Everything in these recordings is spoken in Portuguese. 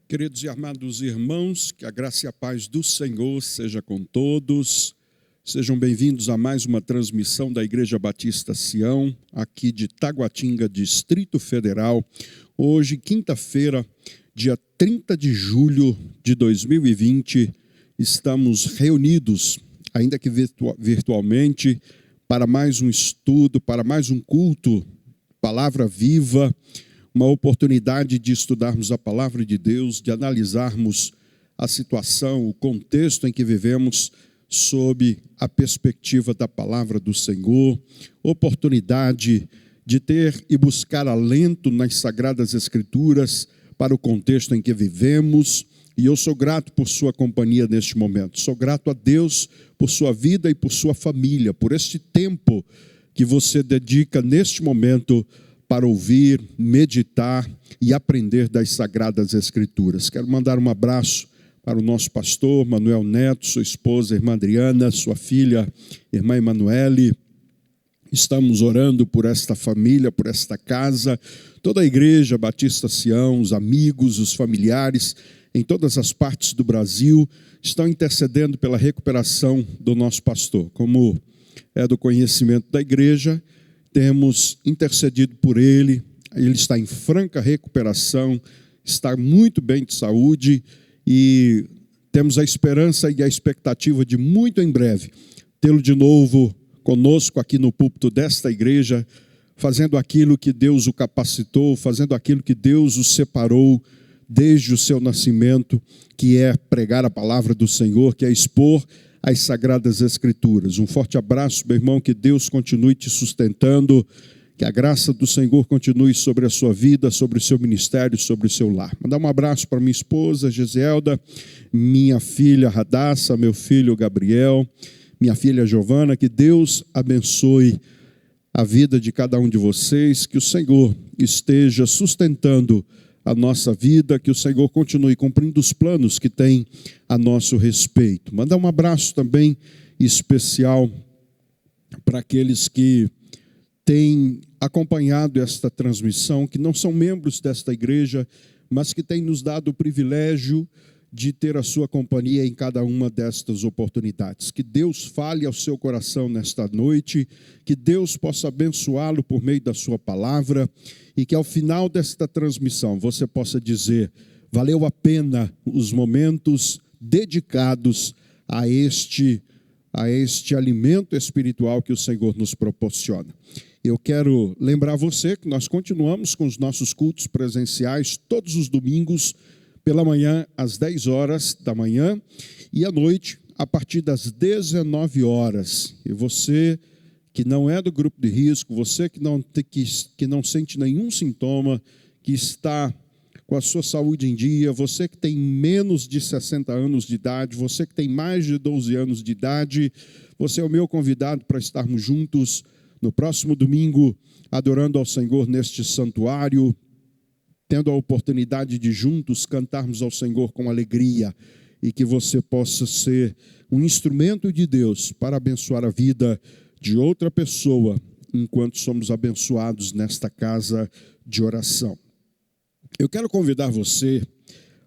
Queridos e amados irmãos, que a graça e a paz do Senhor seja com todos. Sejam bem-vindos a mais uma transmissão da Igreja Batista Sião, aqui de Taguatinga, Distrito Federal. Hoje, quinta-feira, dia 30 de julho de 2020, estamos reunidos, ainda que virtualmente, para mais um estudo, para mais um culto, Palavra Viva, uma oportunidade de estudarmos a palavra de Deus, de analisarmos a situação, o contexto em que vivemos sob a perspectiva da palavra do Senhor, oportunidade de ter e buscar alento nas Sagradas Escrituras para o contexto em que vivemos, e eu sou grato por sua companhia neste momento, sou grato a Deus por sua vida e por sua família, por este tempo que você dedica neste momento para ouvir, meditar e aprender das Sagradas Escrituras. Quero mandar um abraço para o nosso pastor Manuel Neto, sua esposa, irmã Adriana, sua filha, irmã Emanuele. Estamos orando por esta família, por esta casa, toda a Igreja Batista Sião, os amigos, os familiares, em todas as partes do Brasil, estão intercedendo pela recuperação do nosso pastor. Como é do conhecimento da igreja, temos intercedido por ele está em franca recuperação, está muito bem de saúde e temos a esperança e a expectativa de muito em breve tê-lo de novo conosco aqui no púlpito desta igreja, fazendo aquilo que Deus o capacitou, fazendo aquilo que Deus o separou desde o seu nascimento, que é pregar a palavra do Senhor, que é expor as Sagradas Escrituras. Um forte abraço, meu irmão, que Deus continue te sustentando, que a graça do Senhor continue sobre a sua vida, sobre o seu ministério, sobre o seu lar. Mandar um abraço para minha esposa, Gesielda, minha filha Radassa, meu filho Gabriel, minha filha Giovana, que Deus abençoe a vida de cada um de vocês, que o Senhor esteja sustentando a nossa vida, que o Senhor continue cumprindo os planos que tem a nosso respeito. Mandar um abraço também especial para aqueles que têm acompanhado esta transmissão, que não são membros desta igreja, mas que têm nos dado o privilégio de ter a sua companhia em cada uma destas oportunidades. Que Deus fale ao seu coração nesta noite, que Deus possa abençoá-lo por meio da sua palavra e que ao final desta transmissão você possa dizer: valeu a pena os momentos dedicados a este alimento espiritual que o Senhor nos proporciona. Eu quero lembrar você que nós continuamos com os nossos cultos presenciais todos os domingos, pela manhã às 10 horas da manhã e à noite a partir das 19 horas. E você que não é do grupo de risco, você que não sente nenhum sintoma, que está com a sua saúde em dia, você que tem menos de 60 anos de idade, você que tem mais de 12 anos de idade, você é o meu convidado para estarmos juntos no próximo domingo, adorando ao Senhor neste santuário, tendo a oportunidade de juntos cantarmos ao Senhor com alegria e que você possa ser um instrumento de Deus para abençoar a vida de outra pessoa, enquanto somos abençoados nesta casa de oração. Eu quero convidar você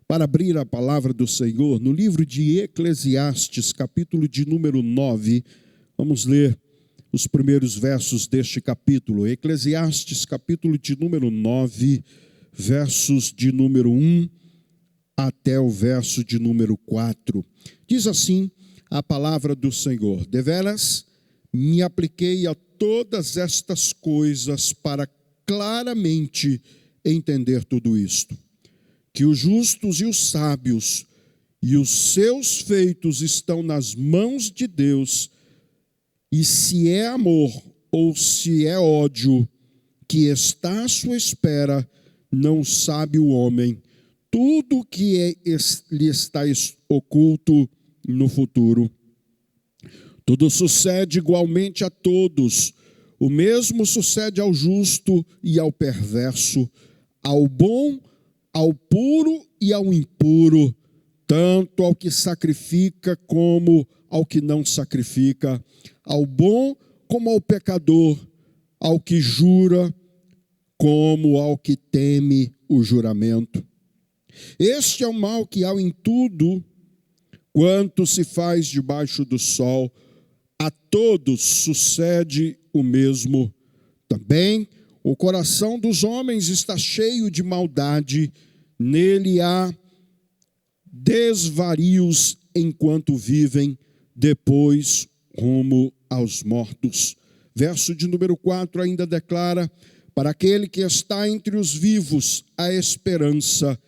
para abrir a palavra do Senhor no livro de Eclesiastes, capítulo de número 9. Vamos ler os primeiros versos deste capítulo. Eclesiastes, capítulo de número 9, versos de número 1 até o verso de número 4. Diz assim a palavra do Senhor: deveras me apliquei a todas estas coisas para claramente entender tudo isto, que os justos e os sábios e os seus feitos estão nas mãos de Deus, e se é amor ou se é ódio que está à sua espera, não sabe o homem tudo que lhe está oculto no futuro. Tudo sucede igualmente a todos. O mesmo sucede ao justo e ao perverso, ao bom, ao puro e ao impuro, tanto ao que sacrifica como ao que não sacrifica, ao bom como ao pecador, ao que jura como ao que teme o juramento. Este é o mal que há em tudo quanto se faz debaixo do sol. A todos sucede o mesmo também. O coração dos homens está cheio de maldade, nele há desvarios enquanto vivem, depois rumo aos mortos. Verso de número 4 ainda declara: para aquele que está entre os vivos, a esperança,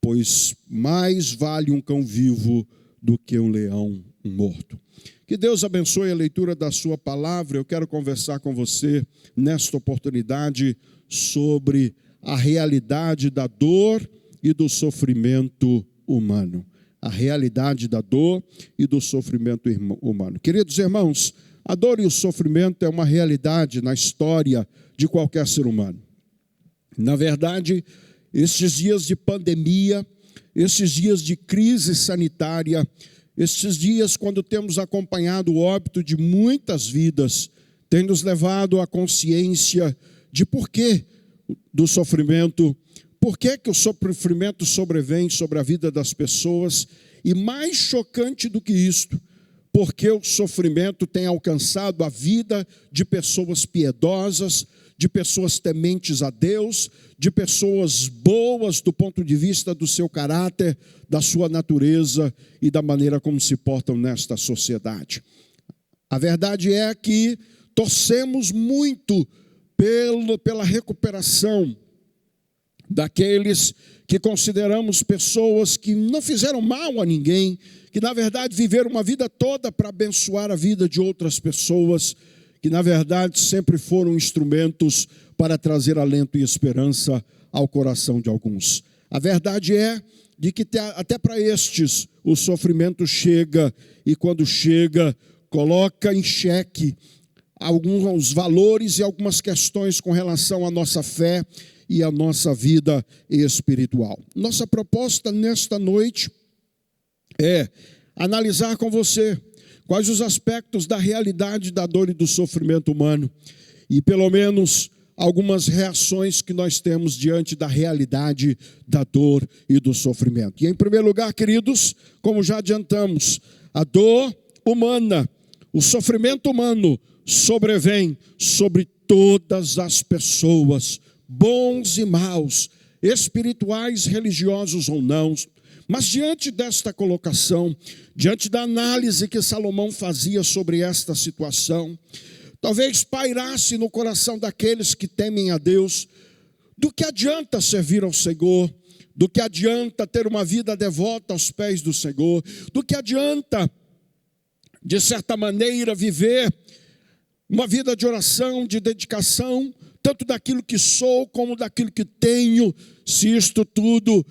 pois mais vale um cão vivo do que um leão morto. Que Deus abençoe a leitura da sua palavra. Eu quero conversar com você nesta oportunidade sobre a realidade da dor e do sofrimento humano. A realidade da dor e do sofrimento humano. Queridos irmãos, a dor e o sofrimento é uma realidade na história de qualquer ser humano. Na verdade, estes dias de pandemia, esses dias de crise sanitária, estes dias quando temos acompanhado o óbito de muitas vidas, tem nos levado à consciência de porquê do sofrimento, por que o sofrimento sobrevém sobre a vida das pessoas, e mais chocante do que isto, porque o sofrimento tem alcançado a vida de pessoas piedosas, de pessoas tementes a Deus, de pessoas boas do ponto de vista do seu caráter, da sua natureza e da maneira como se portam nesta sociedade. A verdade é que torcemos muito pela recuperação daqueles que consideramos pessoas que não fizeram mal a ninguém, que na verdade viveram uma vida toda para abençoar a vida de outras pessoas, que na verdade sempre foram instrumentos para trazer alento e esperança ao coração de alguns. A verdade é de que até para estes o sofrimento chega, e quando chega, coloca em xeque alguns valores e algumas questões com relação à nossa fé e à nossa vida espiritual. Nossa proposta nesta noite é analisar com você quais os aspectos da realidade da dor e do sofrimento humano, e pelo menos algumas reações que nós temos diante da realidade da dor e do sofrimento. E em primeiro lugar, queridos, como já adiantamos, a dor humana, o sofrimento humano sobrevém sobre todas as pessoas, bons e maus, espirituais, religiosos ou não. Mas diante desta colocação, diante da análise que Salomão fazia sobre esta situação, talvez pairasse no coração daqueles que temem a Deus: do que adianta servir ao Senhor? Do que adianta ter uma vida devota aos pés do Senhor? Do que adianta, de certa maneira, viver uma vida de oração, de dedicação, tanto daquilo que sou como daquilo que tenho, se isto tudo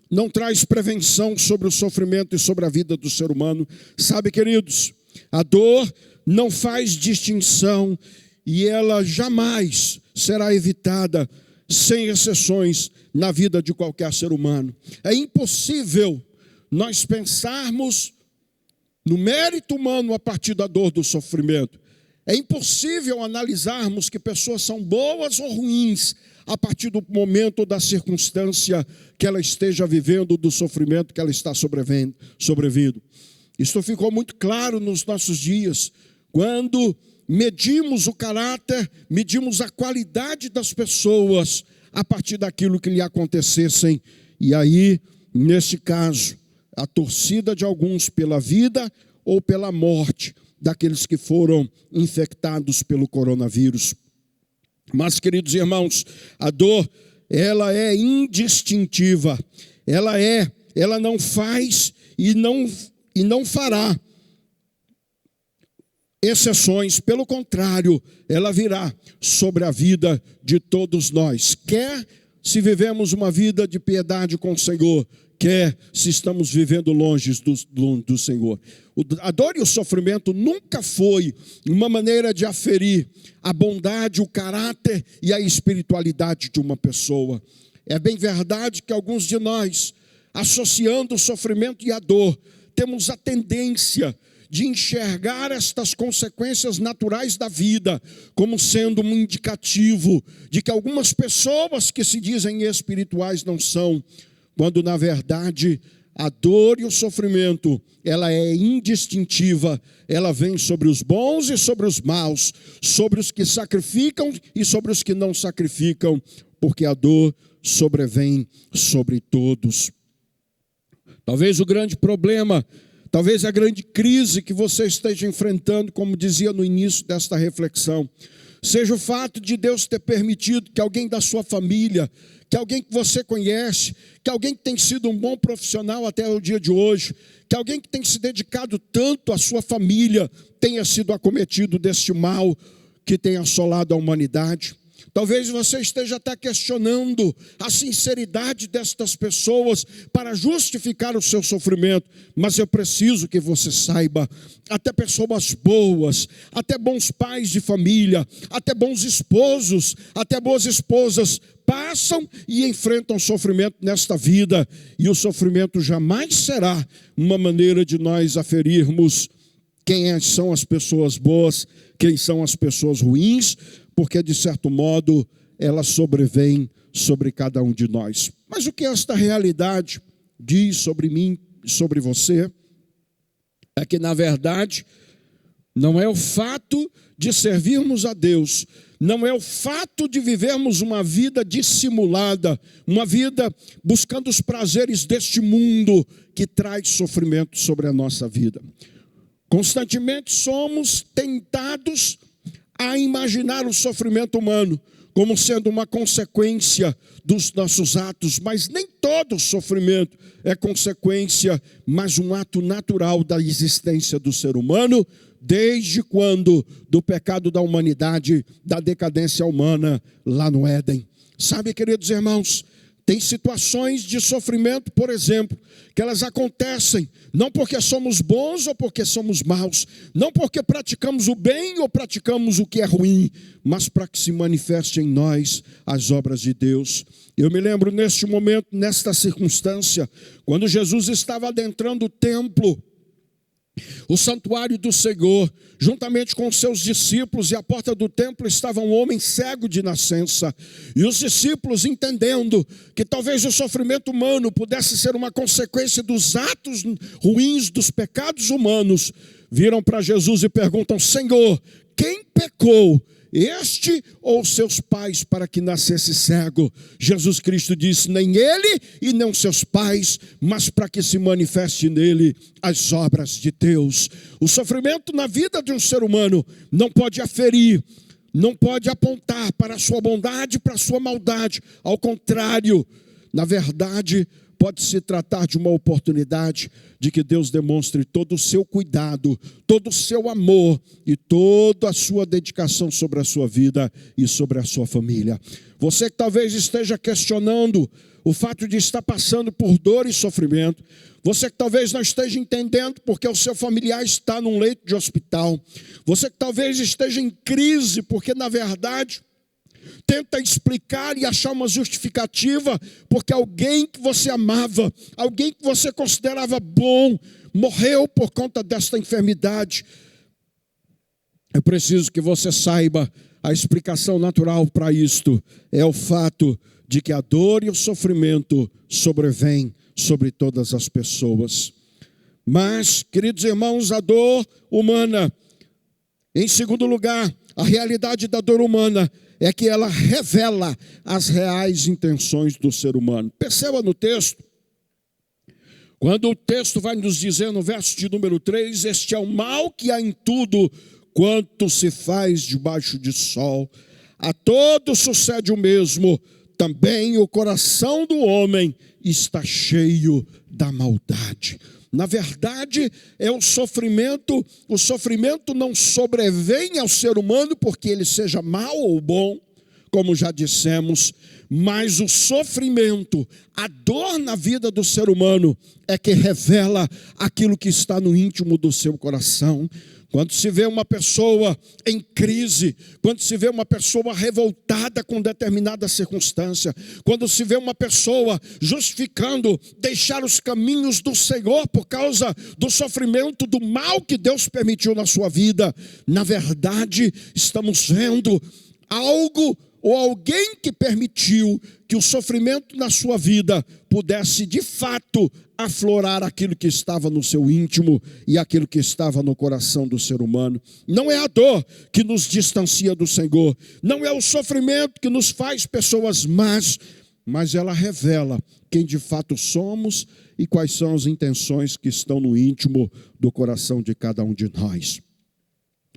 não traz prevenção sobre o sofrimento e sobre a vida do ser humano? Sabe, queridos, a dor não faz distinção e ela jamais será evitada, sem exceções, na vida de qualquer ser humano. É impossível nós pensarmos no mérito humano a partir da dor do sofrimento. É impossível analisarmos que pessoas são boas ou ruins a partir do momento ou da circunstância que ela esteja vivendo, do sofrimento que ela está sobrevindo. Isso ficou muito claro nos nossos dias, quando medimos o caráter, medimos a qualidade das pessoas a partir daquilo que lhe acontecessem. E aí, nesse caso, a torcida de alguns pela vida ou pela morte daqueles que foram infectados pelo coronavírus. Mas, queridos irmãos, a dor, ela é indistintiva. Ela não faz e não fará exceções. Pelo contrário, ela virá sobre a vida de todos nós. Quer se vivemos uma vida de piedade com o Senhor, quer se estamos vivendo longe do Senhor. A dor e o sofrimento nunca foi uma maneira de aferir a bondade, o caráter e a espiritualidade de uma pessoa. É bem verdade que alguns de nós, associando o sofrimento e a dor, temos a tendência de enxergar estas consequências naturais da vida como sendo um indicativo de que algumas pessoas que se dizem espirituais não são, quando na verdade a dor e o sofrimento, ela é indistintiva, ela vem sobre os bons e sobre os maus, sobre os que sacrificam e sobre os que não sacrificam, porque a dor sobrevém sobre todos. Talvez o grande problema, talvez a grande crise que você esteja enfrentando, como dizia no início desta reflexão, seja o fato de Deus ter permitido que alguém da sua família, que alguém que você conhece, que alguém que tem sido um bom profissional até o dia de hoje, que alguém que tem se dedicado tanto à sua família, tenha sido acometido deste mal que tem assolado a humanidade. Talvez você esteja até questionando a sinceridade destas pessoas para justificar o seu sofrimento, mas eu preciso que você saiba, até pessoas boas, até bons pais de família, até bons esposos, até boas esposas, passam e enfrentam sofrimento nesta vida, e o sofrimento jamais será uma maneira de nós aferirmos quem são as pessoas boas, quem são as pessoas ruins, porque de certo modo elas sobrevêm sobre cada um de nós. Mas o que esta realidade diz sobre mim e sobre você é que, na verdade, não é o fato de servirmos a Deus, não é o fato de vivermos uma vida dissimulada, uma vida buscando os prazeres deste mundo que traz sofrimento sobre a nossa vida. Constantemente somos tentados a imaginar o sofrimento humano como sendo uma consequência dos nossos atos, mas nem todo sofrimento é consequência, mas um ato natural da existência do ser humano, desde quando do pecado da humanidade, da decadência humana lá no Éden. Sabe, queridos irmãos, tem situações de sofrimento, por exemplo, que elas acontecem não porque somos bons ou porque somos maus, não porque praticamos o bem ou praticamos o que é ruim, mas para que se manifeste em nós as obras de Deus. Eu me lembro neste momento, nesta circunstância, quando Jesus estava adentrando o templo, o santuário do Senhor, juntamente com os seus discípulos, e à porta do templo estava um homem cego de nascença, e os discípulos, entendendo que talvez o sofrimento humano pudesse ser uma consequência dos atos ruins, dos pecados humanos, viram para Jesus e perguntam: Senhor, quem pecou, este ou seus pais, para que nascesse cego? Jesus Cristo disse: nem ele e não seus pais, mas para que se manifeste nele as obras de Deus. O sofrimento na vida de um ser humano não pode aferir, não pode apontar para a sua bondade, para a sua maldade. Ao contrário, na verdade, pode se tratar de uma oportunidade de que Deus demonstre todo o seu cuidado, todo o seu amor e toda a sua dedicação sobre a sua vida e sobre a sua família. Você que talvez esteja questionando o fato de estar passando por dor e sofrimento, você que talvez não esteja entendendo porque o seu familiar está num leito de hospital, você que talvez esteja em crise porque na verdade tenta explicar e achar uma justificativa porque alguém que você amava, alguém que você considerava bom, morreu por conta desta enfermidade. Eu preciso que você saiba, a explicação natural para isto é o fato de que a dor e o sofrimento sobrevêm sobre todas as pessoas. Mas, queridos irmãos, a dor humana, em segundo lugar, a realidade da dor humana é que ela revela as reais intenções do ser humano. Perceba no texto, quando o texto vai nos dizer no verso de número 3, este é o mal que há em tudo quanto se faz debaixo de sol. A todos sucede o mesmo, também o coração do homem está cheio da maldade. Na verdade, é o sofrimento não sobrevém ao ser humano porque ele seja mau ou bom, como já dissemos, mas o sofrimento, a dor na vida do ser humano é que revela aquilo que está no íntimo do seu coração. Quando se vê uma pessoa em crise, quando se vê uma pessoa revoltada com determinada circunstância, quando se vê uma pessoa justificando deixar os caminhos do Senhor por causa do sofrimento, do mal que Deus permitiu na sua vida, na verdade, estamos vendo algo ou alguém que permitiu que o sofrimento na sua vida pudesse de fato aflorar aquilo que estava no seu íntimo e aquilo que estava no coração do ser humano. Não é a dor que nos distancia do Senhor, não é o sofrimento que nos faz pessoas más, mas ela revela quem de fato somos e quais são as intenções que estão no íntimo do coração de cada um de nós.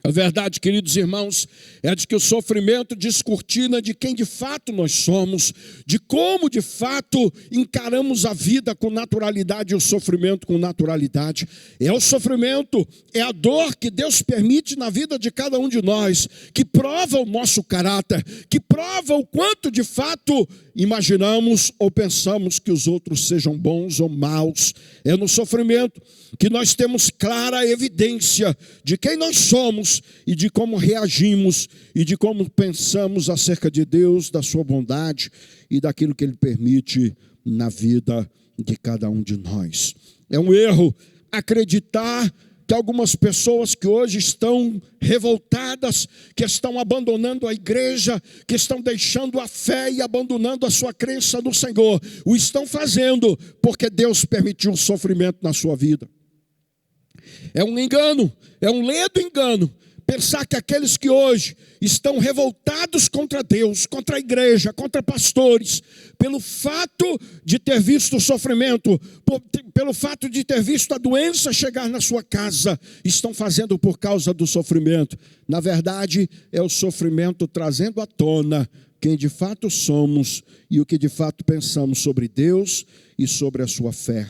A verdade, queridos irmãos, é de que o sofrimento descortina de quem de fato nós somos, de como de fato encaramos a vida com naturalidade e o sofrimento com naturalidade. É o sofrimento, é a dor que Deus permite na vida de cada um de nós, que prova o nosso caráter, que prova o quanto de fato imaginamos ou pensamos que os outros sejam bons ou maus. É no sofrimento que nós temos clara evidência de quem nós somos e de como reagimos e de como pensamos acerca de Deus, da sua bondade e daquilo que Ele permite na vida de cada um de nós. É um erro acreditar que algumas pessoas que hoje estão revoltadas, que estão abandonando a igreja, que estão deixando a fé e abandonando a sua crença no Senhor, o estão fazendo porque Deus permitiu um sofrimento na sua vida. É um engano, é um ledo engano, pensar que aqueles que hoje estão revoltados contra Deus, contra a igreja, contra pastores, pelo fato de ter visto o sofrimento, pelo fato de ter visto a doença chegar na sua casa, estão fazendo por causa do sofrimento. Na verdade, é o sofrimento trazendo à tona quem de fato somos e o que de fato pensamos sobre Deus e sobre a sua fé.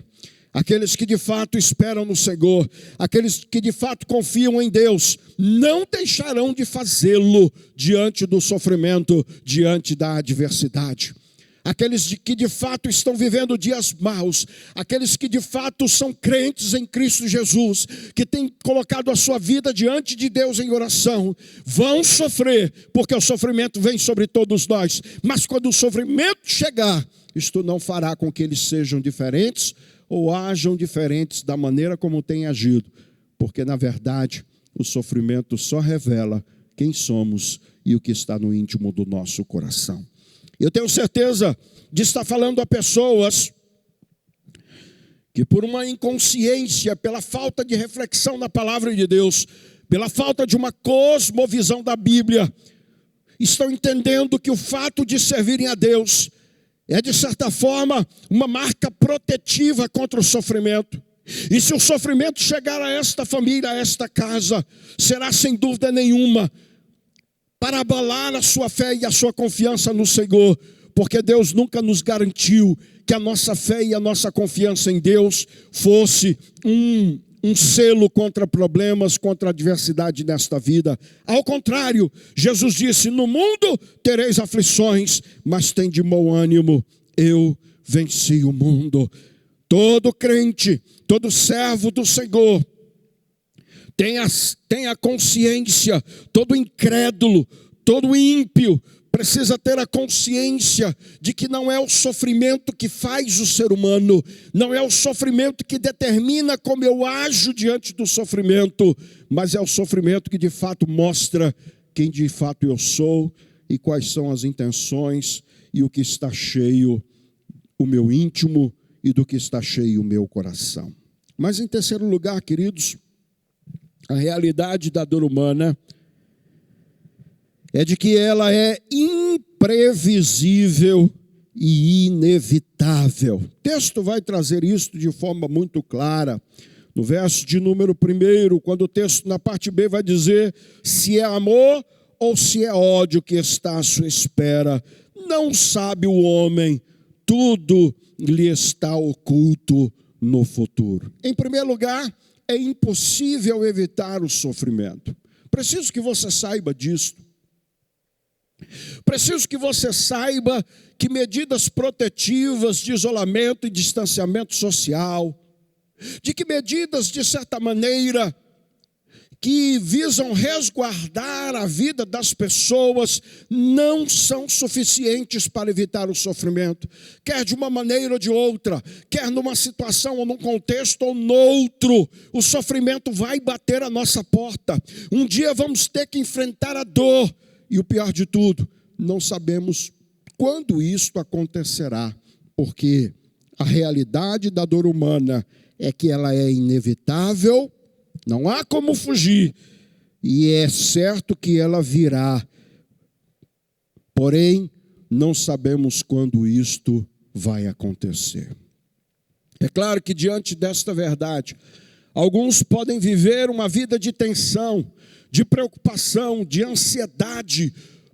Aqueles que de fato esperam no Senhor, aqueles que de fato confiam em Deus, não deixarão de fazê-lo diante do sofrimento, diante da adversidade. Aqueles que de fato estão vivendo dias maus, aqueles que de fato são crentes em Cristo Jesus, que têm colocado a sua vida diante de Deus em oração, vão sofrer, porque o sofrimento vem sobre todos nós. Mas quando o sofrimento chegar, isto não fará com que eles sejam diferentes, ou ajam diferentes da maneira como têm agido, porque na verdade o sofrimento só revela quem somos e o que está no íntimo do nosso coração. Eu tenho certeza de estar falando a pessoas que por uma inconsciência, pela falta de reflexão na palavra de Deus, pela falta de uma cosmovisão da Bíblia, estão entendendo que o fato de servirem a Deus é, de certa forma, uma marca protetiva contra o sofrimento. E se o sofrimento chegar a esta família, a esta casa, será sem dúvida nenhuma para abalar a sua fé e a sua confiança no Senhor, porque Deus nunca nos garantiu que a nossa fé e a nossa confiança em Deus fosse um selo contra problemas, contra adversidade nesta vida. Ao contrário, Jesus disse: no mundo tereis aflições, mas tem de bom ânimo, eu venci o mundo. Todo crente, todo servo do Senhor, tenha consciência, todo incrédulo, todo ímpio, precisa ter a consciência de que não é o sofrimento que faz o ser humano, não é o sofrimento que determina como eu ajo diante do sofrimento, mas é o sofrimento que de fato mostra quem de fato eu sou e quais são as intenções e o que está cheio o meu íntimo e do que está cheio o meu coração. Mas em terceiro lugar, queridos, a realidade da dor humana é de que ela é imprevisível e inevitável. O texto vai trazer isso de forma muito clara. No verso de número 1, quando o texto na parte B vai dizer se é amor ou se é ódio que está à sua espera. Não sabe o homem, tudo lhe está oculto no futuro. Em primeiro lugar, é impossível evitar o sofrimento. Preciso que você saiba disso. Preciso que você saiba que medidas protetivas de isolamento e distanciamento social, de que medidas, de certa maneira, que visam resguardar a vida das pessoas, não são suficientes para evitar o sofrimento. Quer de uma maneira ou de outra, quer numa situação ou num contexto ou noutro, o sofrimento vai bater a nossa porta. Um dia vamos ter que enfrentar a dor. E o pior de tudo, não sabemos quando isto acontecerá, porque a realidade da dor humana é que ela é inevitável, não há como fugir, e é certo que ela virá. Porém, não sabemos quando isto vai acontecer. É claro que diante desta verdade, alguns podem viver uma vida de tensão, de preocupação, de ansiedade,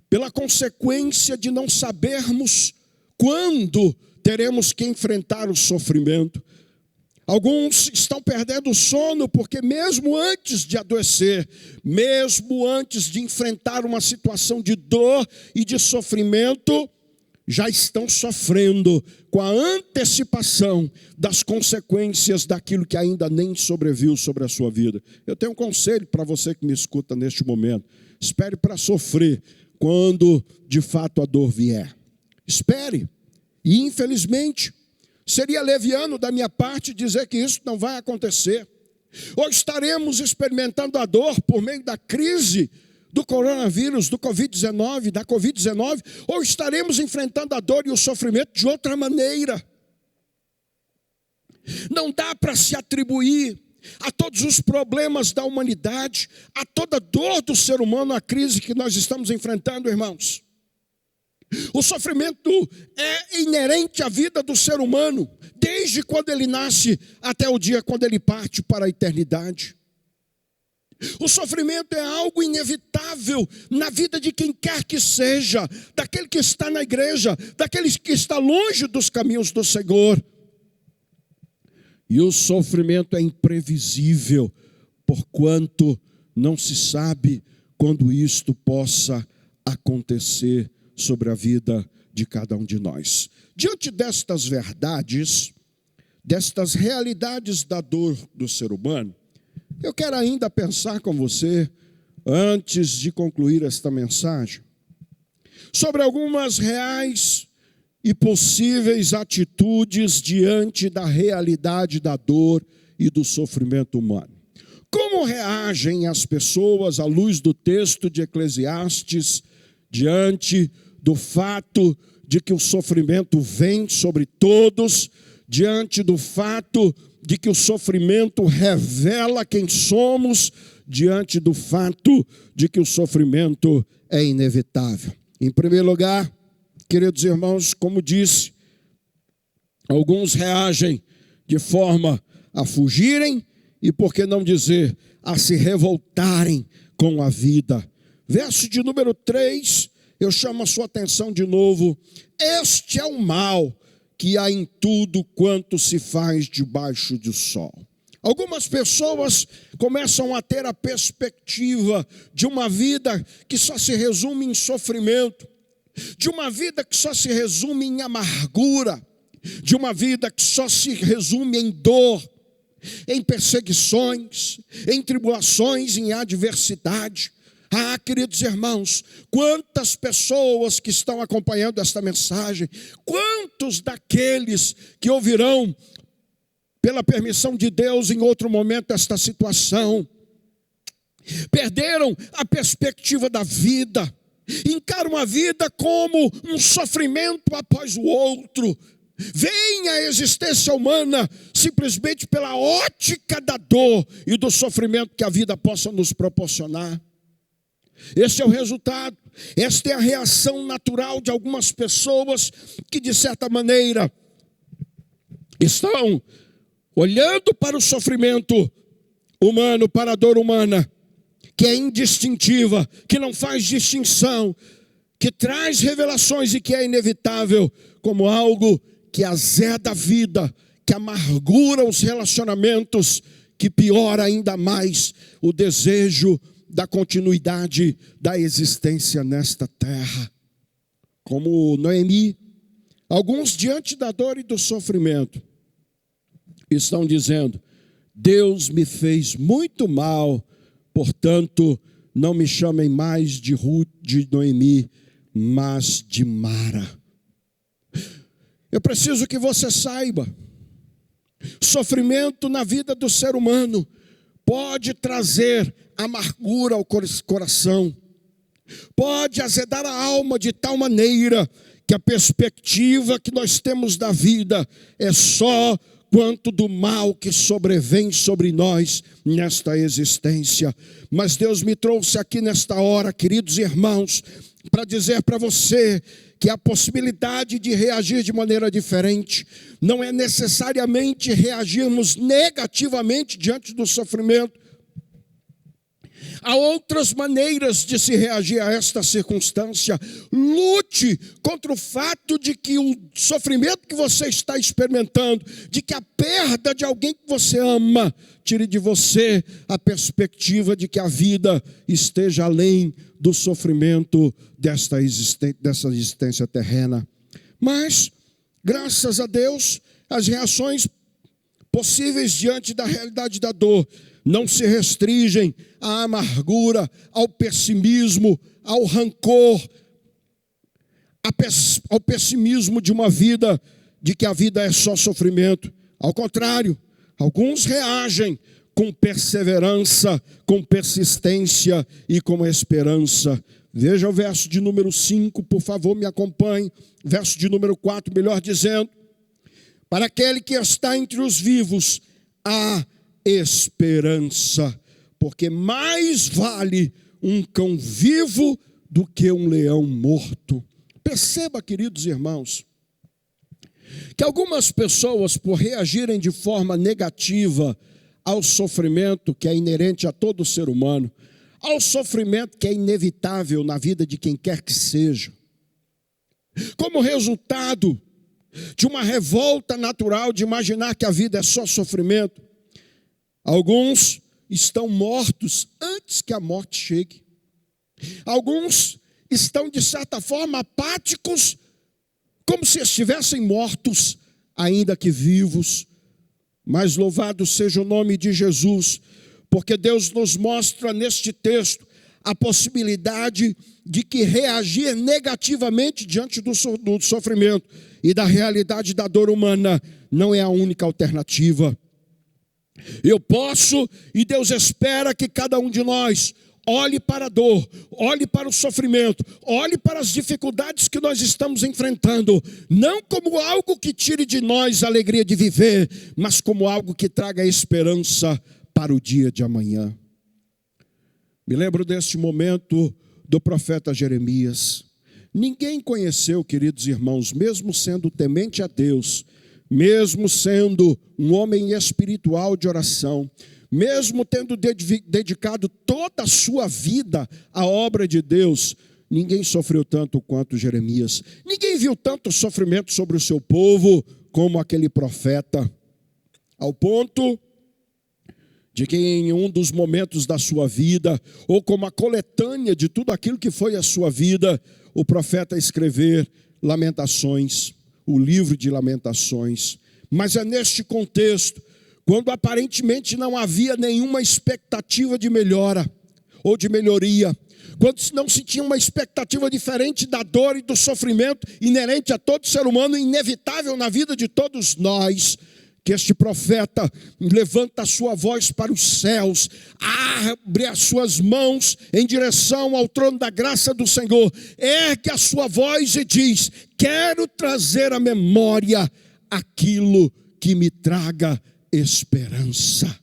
pela consequência de não sabermos quando teremos que enfrentar o sofrimento. Alguns estão perdendo o sono porque mesmo antes de adoecer, mesmo antes de enfrentar uma situação de dor e de sofrimento, já estão sofrendo com a antecipação das consequências daquilo que ainda nem sobreviu sobre a sua vida. Eu tenho um conselho para você que me escuta neste momento: espere para sofrer quando de fato a dor vier. Espere. E infelizmente seria leviano da minha parte dizer que isso não vai acontecer. Ou estaremos experimentando a dor por meio da crise do coronavírus, do Covid-19, da Covid-19, ou estaremos enfrentando a dor e o sofrimento de outra maneira. Não dá para se atribuir a todos os problemas da humanidade, a toda dor do ser humano, a crise que nós estamos enfrentando, irmãos. O sofrimento é inerente à vida do ser humano, desde quando ele nasce até o dia quando ele parte para a eternidade. O sofrimento é algo inevitável na vida de quem quer que seja, daquele que está na igreja, daquele que está longe dos caminhos do Senhor. E o sofrimento é imprevisível, porquanto não se sabe quando isto possa acontecer sobre a vida de cada um de nós. Diante destas verdades, destas realidades da dor do ser humano, eu quero ainda pensar com você, antes de concluir esta mensagem, sobre algumas reais e possíveis atitudes diante da realidade da dor e do sofrimento humano. Como reagem as pessoas à luz do texto de Eclesiastes diante do fato de que o sofrimento vem sobre todos, diante do fato de que o sofrimento revela quem somos, diante do fato de que o sofrimento é inevitável? Em primeiro lugar, queridos irmãos, como disse, alguns reagem de forma a fugirem e, por que não dizer, a se revoltarem com a vida. Verso de número 3, eu chamo a sua atenção de novo. Este é o mal que há em tudo quanto se faz debaixo do sol. Algumas pessoas começam a ter a perspectiva de uma vida que só se resume em sofrimento, de uma vida que só se resume em amargura, de uma vida que só se resume em dor, em perseguições, em tribulações, em adversidade. Ah, queridos irmãos, quantas pessoas que estão acompanhando esta mensagem, quantos daqueles que ouvirão, pela permissão de Deus, em outro momento, esta situação, perderam a perspectiva da vida, encaram a vida como um sofrimento após o outro, veem a existência humana simplesmente pela ótica da dor e do sofrimento que a vida possa nos proporcionar. Este é o resultado, esta é a reação natural de algumas pessoas que, de certa maneira, estão olhando para o sofrimento humano, para a dor humana, que é indistintiva, que não faz distinção, que traz revelações e que é inevitável, como algo que azeda a vida, que amargura os relacionamentos, que piora ainda mais o desejo da continuidade da existência nesta terra. como Noemi, alguns diante da dor e do sofrimento, estão dizendo: Deus me fez muito mal, portanto, não me chamem mais de Ruth, de Noemi, mas de Mara. Eu preciso que você saiba, sofrimento na vida do ser humano pode trazer amargura ao coração, pode azedar a alma de tal maneira que a perspectiva que nós temos da vida é só quanto do mal que sobrevém sobre nós nesta existência. Mas Deus me trouxe aqui nesta hora, queridos irmãos, para dizer para você que a possibilidade de reagir de maneira diferente não é necessariamente reagirmos negativamente diante do sofrimento. Há outras maneiras de se reagir a esta circunstância. Lute contra o fato de que o sofrimento que você está experimentando, de que a perda de alguém que você ama, tire de você a perspectiva de que a vida esteja além do sofrimento dessa existência terrena. Mas, graças a Deus, as reações possíveis diante da realidade da dor não se restringem à amargura, ao pessimismo, ao rancor, ao pessimismo de uma vida, de que a vida é só sofrimento. Ao contrário, alguns reagem com perseverança, com persistência e com esperança. Veja o verso de número 5, por favor, me acompanhe. Verso de número 4, melhor dizendo: para aquele que está entre os vivos, há esperança, porque mais vale um cão vivo do que um leão morto. Perceba, queridos irmãos, que algumas pessoas, por reagirem de forma negativa ao sofrimento que é inerente a todo ser humano, ao sofrimento que é inevitável na vida de quem quer que seja, como resultado de uma revolta natural de imaginar que a vida é só sofrimento, alguns estão mortos antes que a morte chegue. Alguns estão, de certa forma, apáticos, como se estivessem mortos, ainda que vivos. Mas louvado seja o nome de Jesus, porque Deus nos mostra neste texto a possibilidade de que reagir negativamente diante do sofrimento e da realidade da dor humana não é a única alternativa. Eu posso, e Deus espera que cada um de nós olhe para a dor, olhe para o sofrimento, olhe para as dificuldades que nós estamos enfrentando, não como algo que tire de nós a alegria de viver, mas como algo que traga esperança para o dia de amanhã. Me lembro deste momento do profeta Jeremias. Ninguém conheceu, queridos irmãos, mesmo sendo temente a Deus, mesmo sendo um homem espiritual de oração, mesmo tendo dedicado toda a sua vida à obra de Deus, ninguém sofreu tanto quanto Jeremias. Ninguém viu tanto sofrimento sobre o seu povo como aquele profeta, ao ponto de que em um dos momentos da sua vida, ou como a coletânea de tudo aquilo que foi a sua vida, o profeta escrever Lamentações, o livro de Lamentações. Mas é neste contexto, quando aparentemente não havia nenhuma expectativa de melhora ou de melhoria, quando não se tinha uma expectativa diferente da dor e do sofrimento inerente a todo ser humano, inevitável na vida de todos nós, que este profeta levanta a sua voz para os céus, abre as suas mãos em direção ao trono da graça do Senhor, ergue a sua voz e diz: quero trazer à memória aquilo que me traga esperança.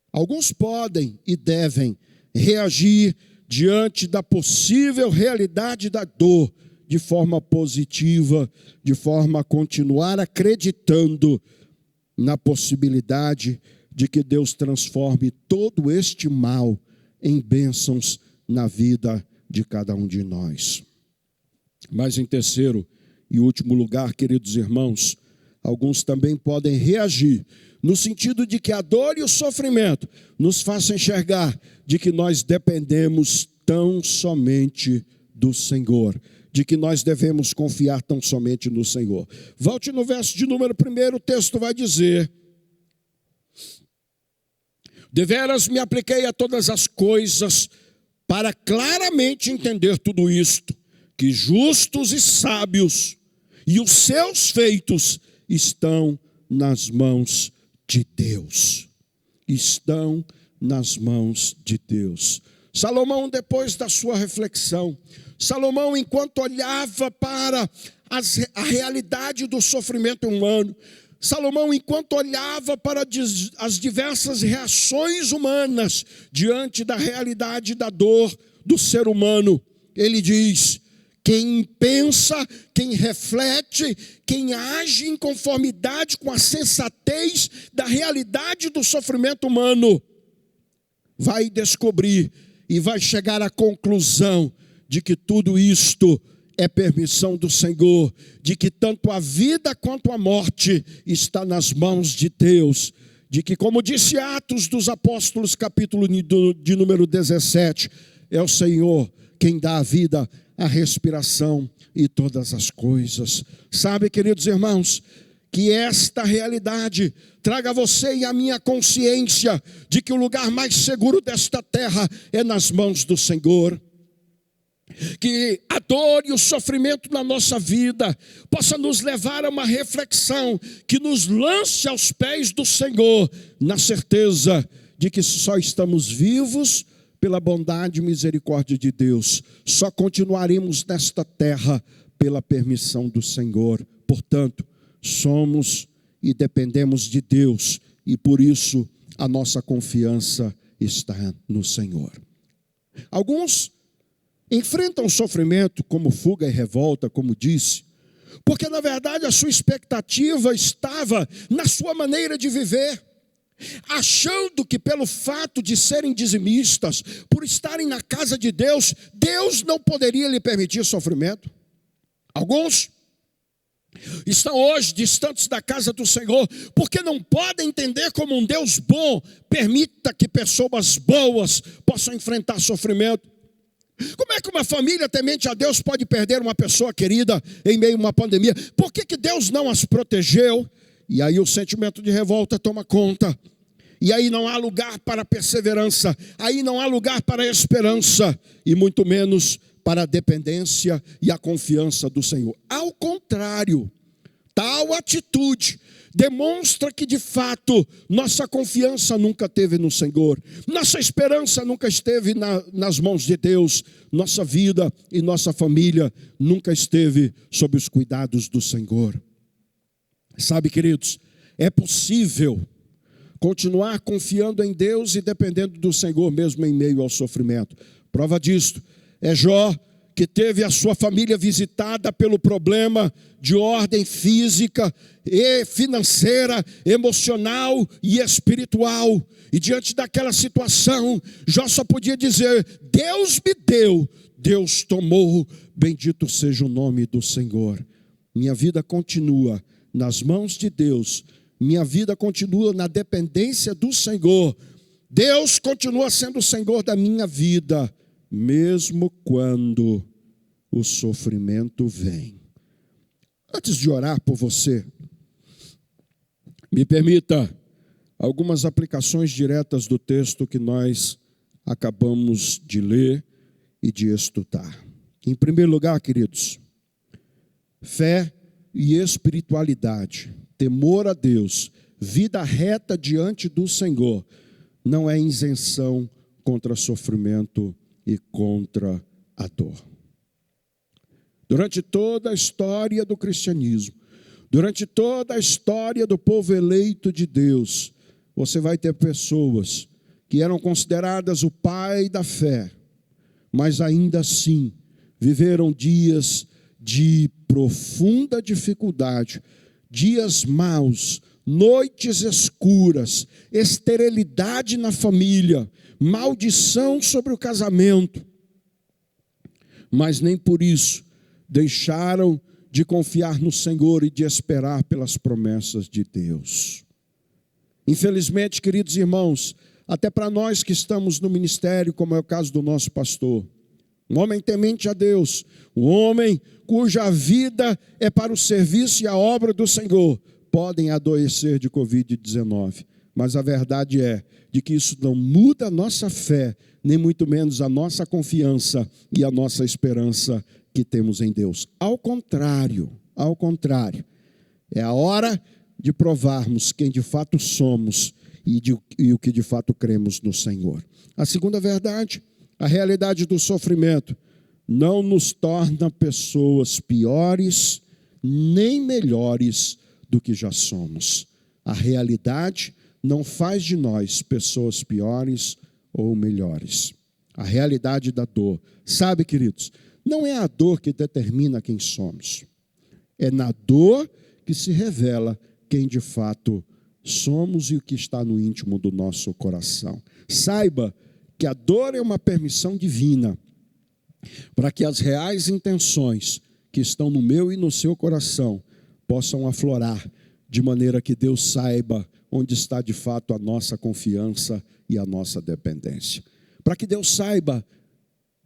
Alguns podem e devem reagir diante da possível realidade da dor de forma positiva, de forma a continuar acreditando na possibilidade de que Deus transforme todo este mal em bênçãos na vida de cada um de nós. Mas em terceiro e último lugar, queridos irmãos, alguns também podem reagir no sentido de que a dor e o sofrimento nos façam enxergar de que nós dependemos tão somente do Senhor, de que nós devemos confiar tão somente no Senhor. Volte no verso de número 1, o texto vai dizer: deveras me apliquei a todas as coisas para claramente entender tudo isto, que justos e sábios e os seus feitos estão nas mãos de Deus. Estão nas mãos de Deus. Salomão, depois da sua reflexão, Salomão, enquanto olhava para a realidade do sofrimento humano, Salomão, enquanto olhava para as diversas reações humanas diante da realidade da dor do ser humano, ele diz: quem pensa, quem reflete, quem age em conformidade com a sensatez da realidade do sofrimento humano, vai descobrir e vai chegar à conclusão de que tudo isto é permissão do Senhor, de que tanto a vida quanto a morte está nas mãos de Deus, de que, como disse Atos dos Apóstolos, capítulo de número 17, é o Senhor quem dá a vida, a respiração e todas as coisas. Sabe, queridos irmãos, que esta realidade traga a você e a minha consciência de que o lugar mais seguro desta terra é nas mãos do Senhor. Que a dor e o sofrimento na nossa vida possa nos levar a uma reflexão que nos lance aos pés do Senhor, na certeza de que só estamos vivos pela bondade e misericórdia de Deus, só continuaremos nesta terra pela permissão do Senhor. Portanto, somos e dependemos de Deus, e por isso a nossa confiança está no Senhor. Alguns enfrentam o sofrimento como fuga e revolta, como disse, porque na verdade a sua expectativa estava na sua maneira de viver, achando que pelo fato de serem dizimistas, por estarem na casa de Deus, Deus não poderia lhe permitir sofrimento. Alguns estão hoje distantes da casa do Senhor, porque não podem entender como um Deus bom permita que pessoas boas possam enfrentar sofrimento. Como é que uma família temente a Deus pode perder uma pessoa querida em meio a uma pandemia? Por que Deus não as protegeu? E aí o sentimento de revolta toma conta. E aí não há lugar para perseverança, aí não há lugar para esperança, e muito menos para a dependência e a confiança do Senhor. Ao contrário, tal atitude demonstra que de fato nossa confiança nunca esteve no Senhor, nossa esperança nunca esteve nas mãos de Deus, nossa vida e nossa família nunca esteve sob os cuidados do Senhor. Sabe, queridos, é possível continuar confiando em Deus e dependendo do Senhor mesmo em meio ao sofrimento. Prova disto é Jó, que teve a sua família visitada pelo problema de ordem física e financeira, emocional e espiritual. E diante daquela situação, Jó só podia dizer: Deus me deu, Deus tomou, bendito seja o nome do Senhor. Minha vida continua nas mãos de Deus, minha vida continua na dependência do Senhor. Deus continua sendo o Senhor da minha vida, mesmo quando o sofrimento vem. Antes de orar por você, me permita algumas aplicações diretas do texto que nós acabamos de ler e de estudar. Em primeiro lugar, queridos, fé e espiritualidade, temor a Deus, vida reta diante do Senhor, não é isenção contra sofrimento e contra a dor. Durante toda a história do cristianismo, durante toda a história do povo eleito de Deus, você vai ter pessoas que eram consideradas o pai da fé, mas ainda assim viveram dias de profunda dificuldade, dias maus, noites escuras, esterilidade na família, maldição sobre o casamento, mas nem por isso deixaram de confiar no Senhor e de esperar pelas promessas de Deus. Infelizmente, queridos irmãos, até para nós que estamos no ministério, como é o caso do nosso pastor, um homem temente a Deus, um homem cuja vida é para o serviço e a obra do Senhor, podem adoecer de Covid-19. Mas a verdade é de que isso não muda a nossa fé, nem muito menos a nossa confiança e a nossa esperança que temos em Deus. Ao contrário, é a hora de provarmos quem de fato somos e o que de fato cremos no Senhor. A segunda verdade, a realidade do sofrimento não nos torna pessoas piores nem melhores do que já somos. A realidade não faz de nós pessoas piores ou melhores. A realidade da dor. Sabe, queridos, não é a dor que determina quem somos. É na dor que se revela quem de fato somos e o que está no íntimo do nosso coração. Saiba que a dor é uma permissão divina para que as reais intenções que estão no meu e no seu coração possam aflorar, de maneira que Deus saiba onde está de fato a nossa confiança e a nossa dependência. Para que Deus saiba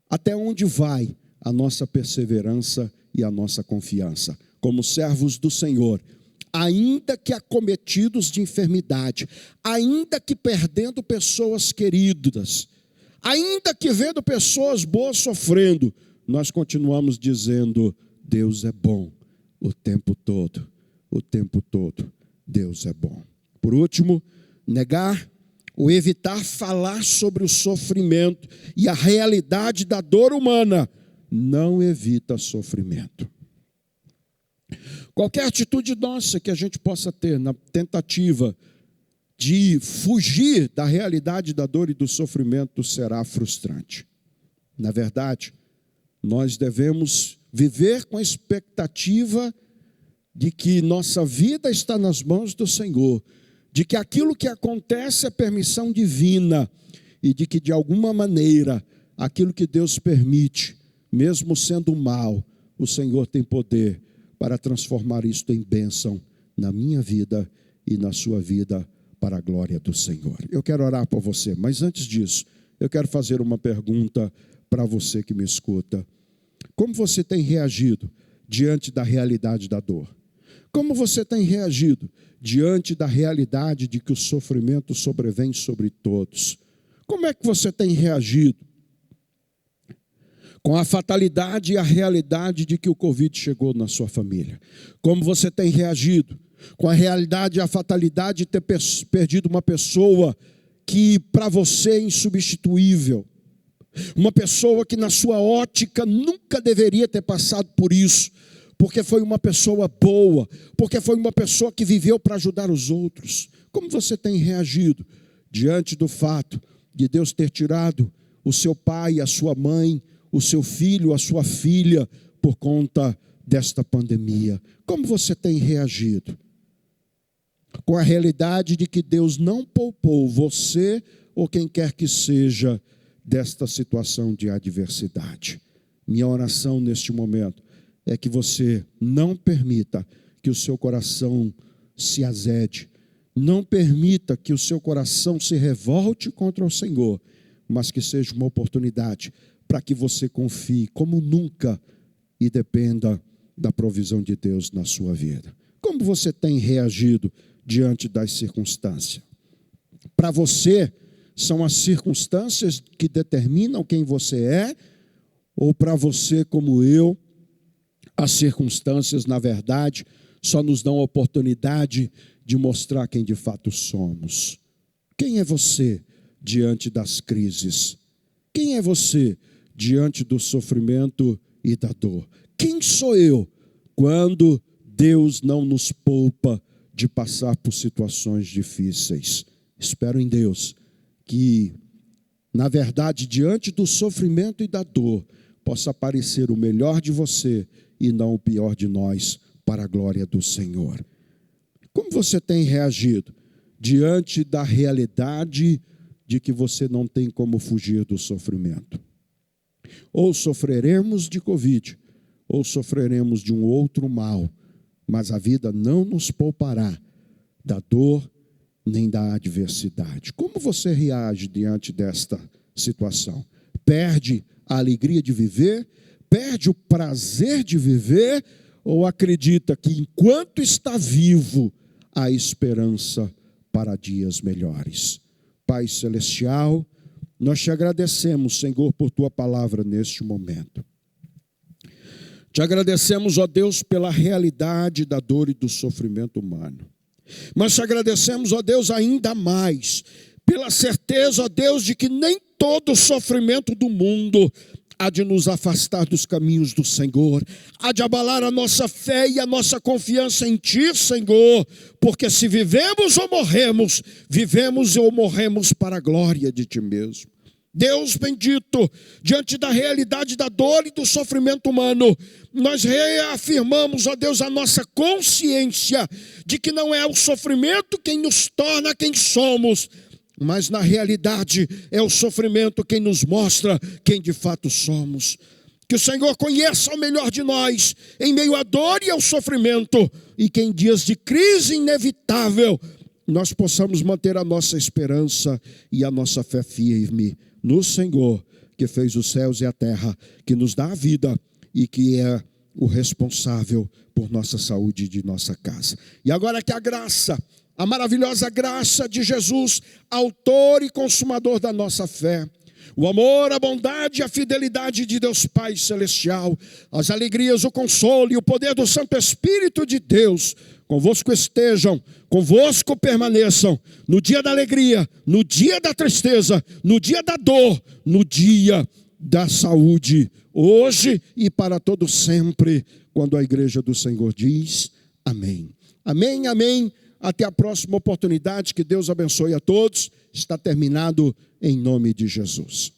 até onde vai a nossa perseverança e a nossa confiança. Como servos do Senhor, ainda que acometidos de enfermidade, ainda que perdendo pessoas queridas, ainda que vendo pessoas boas sofrendo, nós continuamos dizendo: Deus é bom o tempo todo, Deus é bom. Por último, negar ou evitar falar sobre o sofrimento e a realidade da dor humana não evita sofrimento. Qualquer atitude nossa que a gente possa ter na tentativa de fugir da realidade da dor e do sofrimento será frustrante. Na verdade, nós devemos viver com a expectativa de que nossa vida está nas mãos do Senhor, de que aquilo que acontece é permissão divina e de que, de alguma maneira, aquilo que Deus permite, mesmo sendo mal, o Senhor tem poder para transformar isto em bênção na minha vida e na sua vida, para a glória do Senhor. Eu quero orar por você, mas antes disso, eu quero fazer uma pergunta para você que me escuta. Como você tem reagido diante da realidade da dor? Como você tem reagido diante da realidade de que o sofrimento sobrevém sobre todos? Como é que você tem reagido com a fatalidade e a realidade de que o Covid chegou na sua família? Como você tem reagido com a realidade e a fatalidade de ter perdido uma pessoa que para você é insubstituível? Uma pessoa que na sua ótica nunca deveria ter passado por isso, porque foi uma pessoa boa, porque foi uma pessoa que viveu para ajudar os outros. Como você tem reagido diante do fato de Deus ter tirado o seu pai, a sua mãe, o seu filho, a sua filha, por conta desta pandemia? Como você tem reagido com a realidade de que Deus não poupou você ou quem quer que seja desta situação de adversidade? Minha oração neste momento é que você não permita que o seu coração se azede, não permita que o seu coração se revolte contra o Senhor, mas que seja uma oportunidade para que você confie como nunca e dependa da provisão de Deus na sua vida. Como você tem reagido diante das circunstâncias? Para você, são as circunstâncias que determinam quem você é? Ou para você, como eu, as circunstâncias, na verdade, só nos dão a oportunidade de mostrar quem de fato somos? Quem é você diante das crises? Quem é você diante do sofrimento e da dor? Quem sou eu quando Deus não nos poupa de passar por situações difíceis? Espero em Deus que, na verdade, diante do sofrimento e da dor, possa aparecer o melhor de você e não o pior de nós, para a glória do Senhor. Como você tem reagido diante da realidade de que você não tem como fugir do sofrimento? Ou sofreremos de Covid, ou sofreremos de um outro mal, mas a vida não nos poupará da dor nem da adversidade. Como você reage diante desta situação? Perde a alegria de viver, perde o prazer de viver, ou acredita que enquanto está vivo, há esperança para dias melhores. Pai Celestial, nós te agradecemos, Senhor, por tua palavra neste momento. Te agradecemos, ó Deus, pela realidade da dor e do sofrimento humano. Mas te agradecemos, ó Deus, ainda mais pela certeza, ó Deus, de que nem todo sofrimento do mundo há de nos afastar dos caminhos do Senhor, há de abalar a nossa fé e a nossa confiança em Ti, Senhor, porque se vivemos ou morremos para a glória de Ti mesmo. Deus bendito, diante da realidade da dor e do sofrimento humano, nós reafirmamos, ó Deus, a nossa consciência de que não é o sofrimento quem nos torna quem somos, mas na realidade é o sofrimento quem nos mostra quem de fato somos. Que o Senhor conheça o melhor de nós em meio à dor e ao sofrimento, e que em dias de crise inevitável nós possamos manter a nossa esperança e a nossa fé firme no Senhor, que fez os céus e a terra, que nos dá a vida e que é o responsável por nossa saúde e de nossa casa. E agora que a graça, a maravilhosa graça de Jesus, autor e consumador da nossa fé, o amor, a bondade e a fidelidade de Deus Pai Celestial, as alegrias, o consolo e o poder do Santo Espírito de Deus, convosco estejam, convosco permaneçam, no dia da alegria, no dia da tristeza, no dia da dor, no dia da saúde, hoje e para todo sempre, quando a igreja do Senhor diz amém. Amém, amém. Até a próxima oportunidade, que Deus abençoe a todos. Está terminado em nome de Jesus.